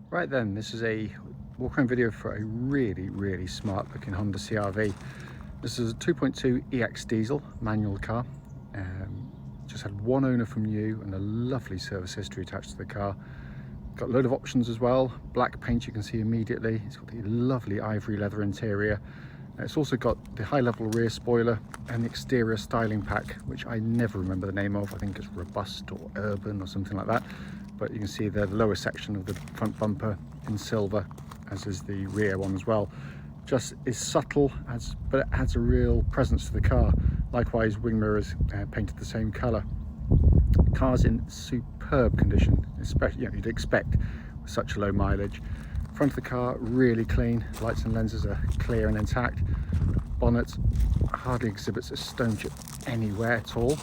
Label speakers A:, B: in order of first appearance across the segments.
A: Right then, this is a walk-around video for a really smart looking Honda CR-V. This is a 2.2 EX diesel manual car. Just had one owner from new and a lovely service history attached to the car. Got a load of options as well. Black paint you can see immediately. It's got the lovely ivory leather interior. It's also got the high level rear spoiler and the exterior styling pack, which I never remember the name of. I think it's Robust or Urban or something like that. But you can see the lower section of the front bumper in silver, as is the rear one as well. Just is subtle, but it adds a real presence to the car. Likewise, wing mirrors painted the same colour. The car's in superb condition, especially you'd expect with such a low mileage. Front of the car really clean, lights and lenses are clear and intact. Bonnet hardly exhibits a stone chip anywhere at all.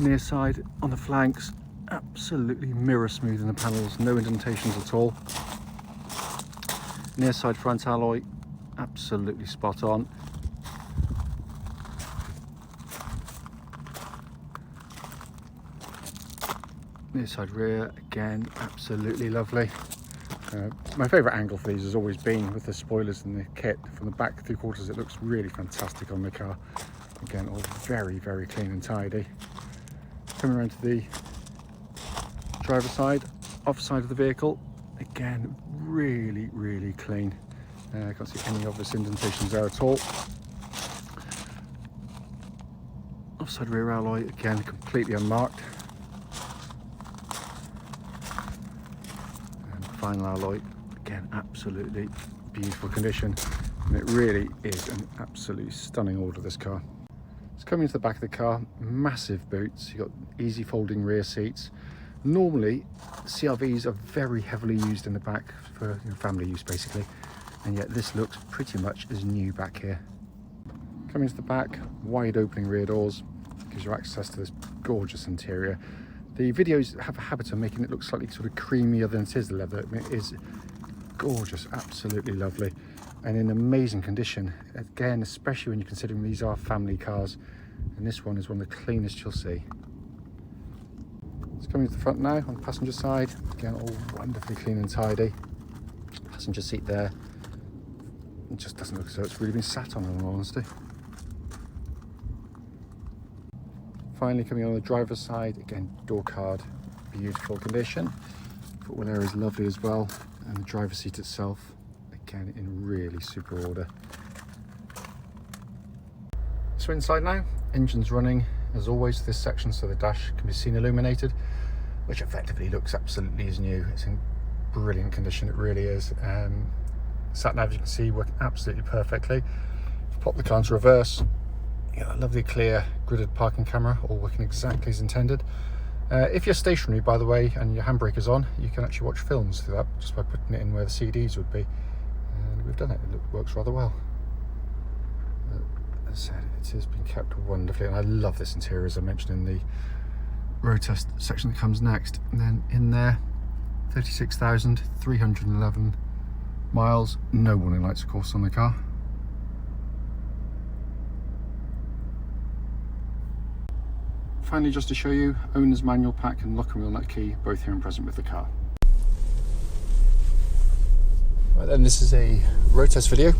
A: Near side on the flanks, absolutely mirror smooth in the panels, no indentations at all. Near side front alloy, absolutely spot on. Near side rear, again, absolutely lovely. My favourite angle for these has always been with the spoilers and the kit. From the back 3/4 it looks really fantastic on the car. Again, all very clean and tidy. Coming around to the driver's side, off side of the vehicle, again really clean. I can't see any obvious indentations there at all. Offside rear alloy, again completely unmarked. And final alloy, again absolutely beautiful condition, and it really is an absolutely stunning order, this car. It's coming to the back of the car, massive boots, you've got easy folding rear seats. Normally, CR-Vs are very heavily used in the back for family use basically, and yet this looks pretty much as new back here. Coming to the back, wide opening rear doors, gives you access to this gorgeous interior. The videos have a habit of making it look slightly sort of creamier than it is the leather. I mean, it is gorgeous, absolutely lovely, and in amazing condition. Again, especially when you're considering these are family cars, and this one is one of the cleanest you'll see. It's coming to the front now on the passenger side. Again, all wonderfully clean and tidy. Passenger seat there. It just doesn't look as though it's really been sat on, in all honesty. Finally, coming on the driver's side, again, door card, beautiful condition. Footwell area is lovely as well, and the driver's seat itself, again, in really super order. So inside now, engine's running as always this section, so the dash can be seen illuminated, which effectively looks absolutely as new. It's in brilliant condition, it really is. Sat nav, you can see, working absolutely perfectly. Pop the car into reverse, you got a lovely clear gridded parking camera, all working exactly as intended. If you're stationary, by the way, and your handbrake is on, you can actually watch films through that just by putting it in where the CDs would be, and we've done it. It works rather well. As I said, it has been kept wonderfully, and I love this interior, as I mentioned in the road test section that comes next. And then in there, 36,311 miles, no warning lights of course on the car. Finally, just to show you, owner's manual pack and lock and wheel nut key, both here and present with the car. Right then, this is a road test video.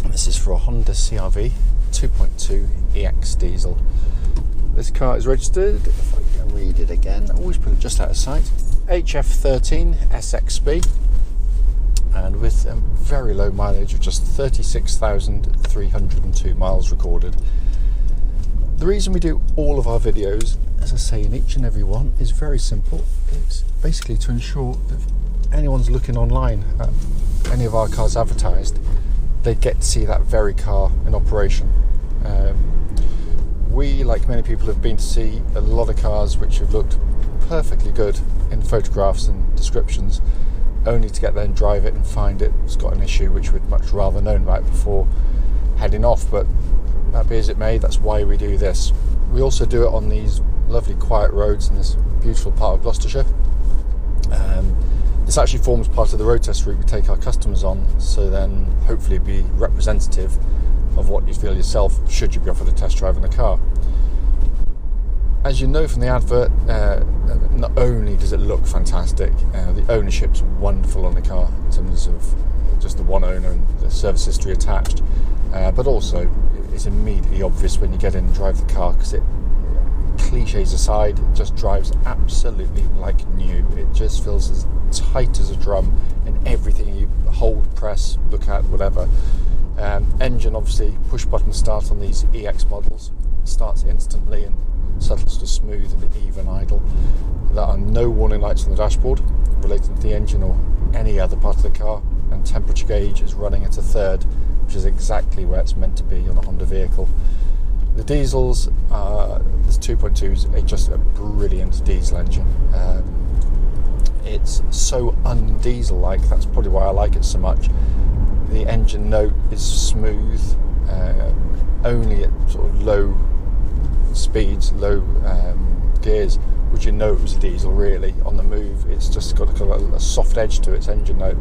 A: This is for a Honda CR-V 2.2 EX diesel. This car is registered, if I can read it again, I always put it just out of sight, HF13SXB, and with a very low mileage of just 36,302 miles recorded. The reason we do all of our videos, as I say in each and every one, is very simple. It's basically to ensure that if anyone's looking online at any of our cars advertised, they get to see that very car in operation. We, like many people, have been to see a lot of cars which have looked perfectly good in photographs and descriptions, only to get there and drive it and find it's got an issue which we'd much rather known about before heading off. But that be as it may, that's why we do this. We also do it on these lovely quiet roads in this beautiful part of Gloucestershire. This actually forms part of the road test route we take our customers on, so then hopefully be representative of what you feel yourself should you be offered a test drive in the car. as you know from the advert, not only does it look fantastic, the ownership's wonderful on the car in terms of just the one owner and the service history attached, but also it's immediately obvious when you get in and drive the car, because it, cliches aside, it just drives absolutely like new. It just feels as tight as a drum in everything you hold, press, look at, whatever. Engine, obviously push button start on these EX models, starts instantly and settles to smooth and even idle. There are no warning lights on the dashboard relating to the engine or any other part of the car, and temperature gauge is running at a third, which is exactly where it's meant to be on a Honda vehicle. The diesels, this 2.2 is just a brilliant diesel engine. It's so un-diesel-like, that's probably why I like it so much. The engine note is smooth, only at sort of low speeds, low gears would you know it was a diesel really. On the move, it's just got a soft edge to its engine note.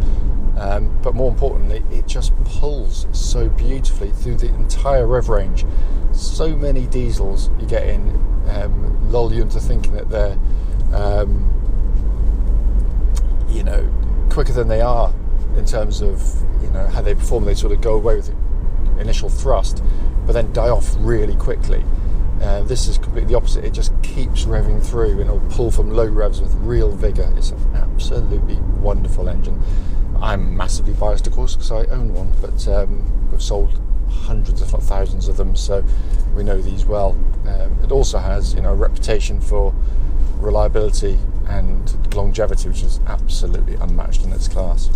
A: But more importantly, it just pulls so beautifully through the entire rev range. So many diesels you get in lull you into thinking that they're quicker than they are in terms of how they perform. They sort of go away with the initial thrust but then die off really quickly. This is completely the opposite. It just keeps revving through and it'll pull from low revs with real vigour. It's an absolutely wonderful engine. I'm massively biased, of course, because I own one, but we've sold hundreds if not thousands of them, so we know these well. It also has a reputation for reliability and longevity, which is absolutely unmatched in its class.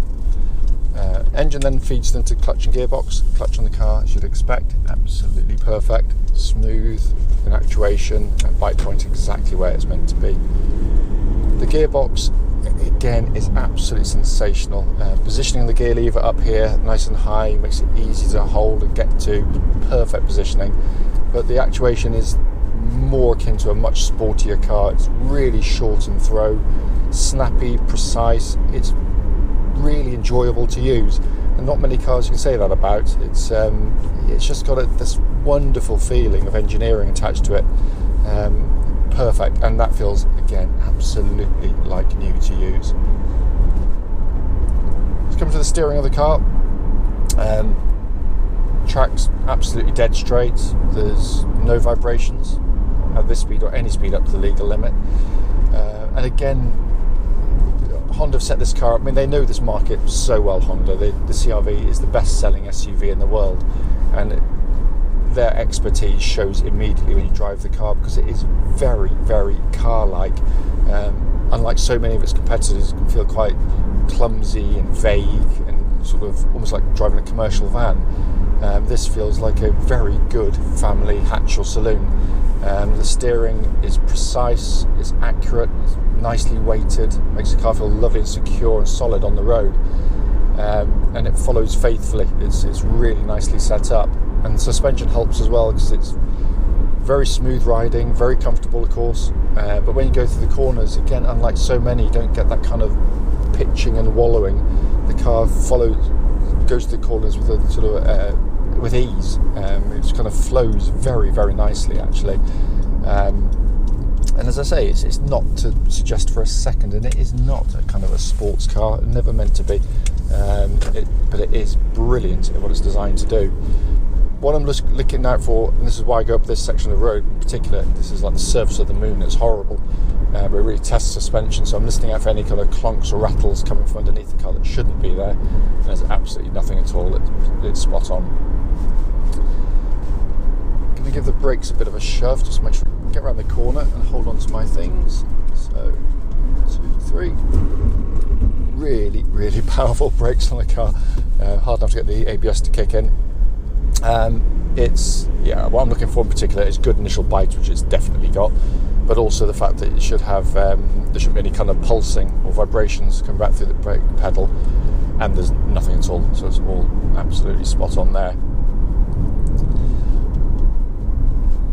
A: Engine then feeds into clutch and gearbox. Clutch on the car, as you'd expect, absolutely perfect, smooth in actuation, and bite point exactly where it's meant to be. The gearbox, again, is absolutely sensational. Positioning the gear lever up here, nice and high, makes it easy to hold and get to, perfect positioning. But the actuation is more akin to a much sportier car. It's really short in throw, snappy, precise. It's really enjoyable to use, and not many cars you can say that about. It's just got this wonderful feeling of engineering attached to it. Perfect, and that feels again absolutely like new to use. Let's come to the steering of the car. Track's absolutely dead straight. There's no vibrations at this speed or any speed up to the legal limit. And again, Honda have set this car up. I mean, they know this market so well, Honda. The CR-V is the best-selling SUV in the world, and their expertise shows immediately when you drive the car, because it is very, very car-like. Unlike so many of its competitors, it can feel quite clumsy and vague and sort of almost like driving a commercial van. This feels like a very good family hatch or saloon. The steering is precise, it's accurate, it's nicely weighted, makes the car feel lovely and secure and solid on the road, and it follows faithfully. It's really nicely set up, and the suspension helps as well, because it's very smooth riding, very comfortable, of course, but when you go through the corners, again, unlike so many, you don't get that kind of pitching and wallowing. The car goes through the corners with a sort of with ease. It just kind of flows very, very nicely, actually. And as I say, it's not to suggest for a second, and it is not a kind of a sports car, never meant to be, but it is brilliant at what it's designed to do. What I'm just looking out for, and this is why I go up this section of the road in particular, this is like the surface of the moon, it's horrible, but it really tests suspension, so I'm listening out for any kind of clunks or rattles coming from underneath the car that shouldn't be there. And there's absolutely nothing at all. It's spot on. Going to give the brakes a bit of a shove, just to make sure I can get around the corner and hold on to my things. So, 2, 3. Really, really powerful brakes on the car. Hard enough to get the ABS to kick in. What I'm looking for in particular is good initial bite, which it's definitely got, but also the fact that it should have there shouldn't be any kind of pulsing or vibrations coming back through the brake pedal, and there's nothing at all, so it's all absolutely spot on there.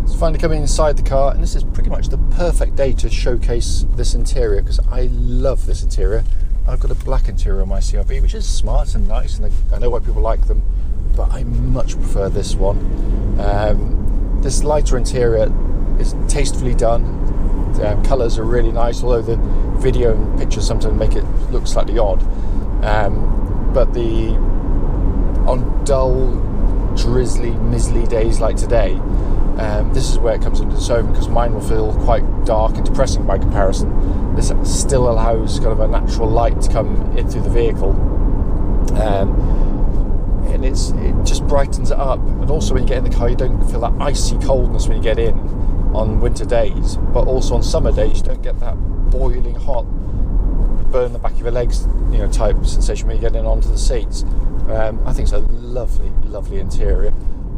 A: So finally coming inside the car, and this is pretty much the perfect day to showcase this interior, because I love this interior. I've got a black interior on my CR-V, which is smart and nice, and I know why people like them, but I much prefer this one. This lighter interior It's tastefully done. Colours are really nice, although the video and pictures sometimes make it look slightly odd. But on dull, drizzly, mizzly days like today, this is where it comes into its own, because mine will feel quite dark and depressing by comparison. This still allows kind of a natural light to come in through the vehicle, and it just brightens it up. And also when you get in the car, you don't feel that icy coldness when you get in on winter days, but also on summer days you don't get that boiling hot, burn the back of your legs, type sensation when you get in onto the seats. I think it's a lovely interior.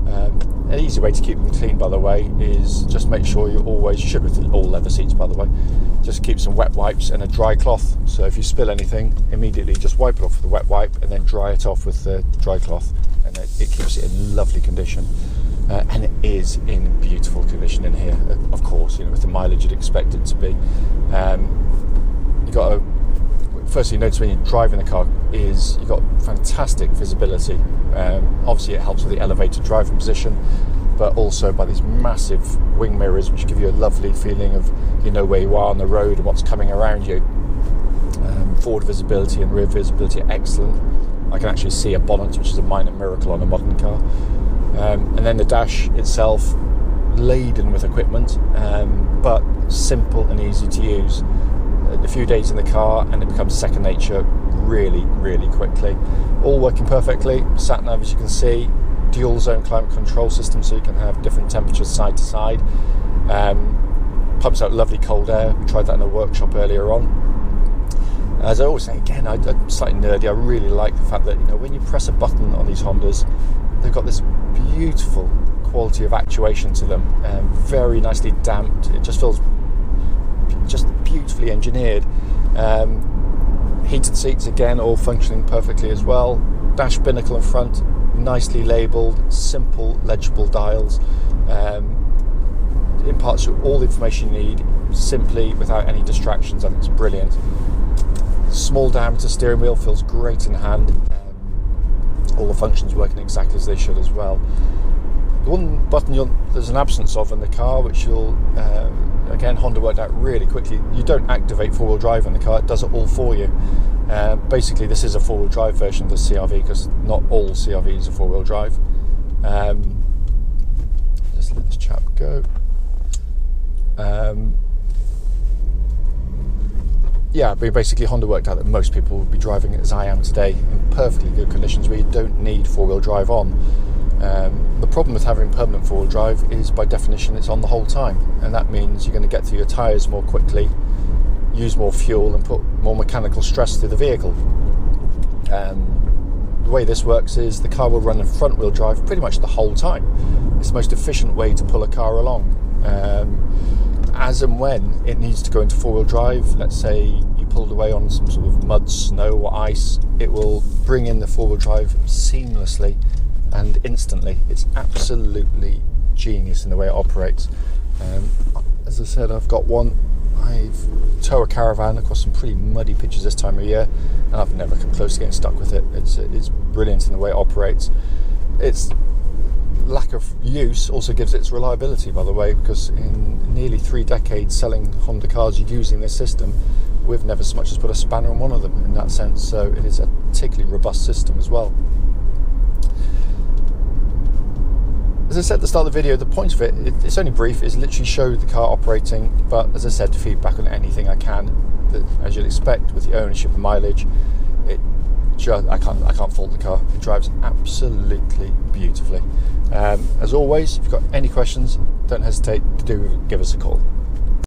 A: An easy way to keep them clean, by the way, is just make sure you should with all leather seats, by the way, just keep some wet wipes and a dry cloth. So if you spill anything, immediately just wipe it off with a wet wipe and then dry it off with the dry cloth, and it keeps it in lovely condition. And it is in beautiful condition in here, of course, with the mileage you'd expect it to be. First thing you notice when you're driving the car is you've got fantastic visibility. Obviously it helps with the elevated driving position, but also by these massive wing mirrors, which give you a lovely feeling of where you are on the road and what's coming around you. Forward visibility and rear visibility are excellent. I can actually see a bonnet, which is a minor miracle on a modern car. And then the dash itself, laden with equipment, but simple and easy to use. A few days in the car and it becomes second nature really quickly. All working perfectly. Sat nav, as you can see, dual zone climate control system, so you can have different temperatures side to side. Pumps out lovely cold air. We tried that in a workshop earlier on. As I always say, again, I'm slightly nerdy. I really like the fact that when you press a button on these Hondas, they've got this beautiful quality of actuation to them, very nicely damped. It just feels just beautifully engineered. Heated seats, again, all functioning perfectly as well. Dash binnacle in front, nicely labelled, simple legible dials. Imparts you all the information you need simply without any distractions. I think it's brilliant. Small diameter steering wheel feels great in hand. All the functions working exactly as they should as well. The one button there's an absence of in the car, which again, Honda worked out really quickly. You don't activate four-wheel drive in the car, it does it all for you. Basically, this is a four-wheel drive version of the CR-V, because not all CR-Vs are four-wheel drive. Just let this chap go. But basically Honda worked out that most people would be driving it as I am today, in perfectly good conditions where you don't need four-wheel drive on. The problem with having permanent four-wheel drive is, by definition, it's on the whole time, and that means you're going to get through your tyres more quickly, use more fuel and put more mechanical stress through the vehicle. The way this works is the car will run in front-wheel drive pretty much the whole time. It's the most efficient way to pull a car along. As and when it needs to go into four-wheel drive, let's say you pulled away on some sort of mud, snow or ice, it will bring in the four-wheel drive seamlessly and instantly. It's absolutely genius in the way it operates. As I said, I've got one. I've towed a caravan across some pretty muddy pitches this time of year, and I've never come close to getting stuck with it. It's brilliant in the way it operates. Its lack of use also gives it its reliability, by the way, because in nearly 3 decades selling Honda cars using this system, we've never so much as put a spanner in one of them in that sense. So it is a particularly robust system as well. As I said at the start of the video, the point of it's only brief, is literally show the car operating, but as I said, feedback on anything I can, that, as you'd expect with the ownership and mileage, I can't fault the car. It drives absolutely beautifully. As always, if you've got any questions, don't hesitate to give us a call.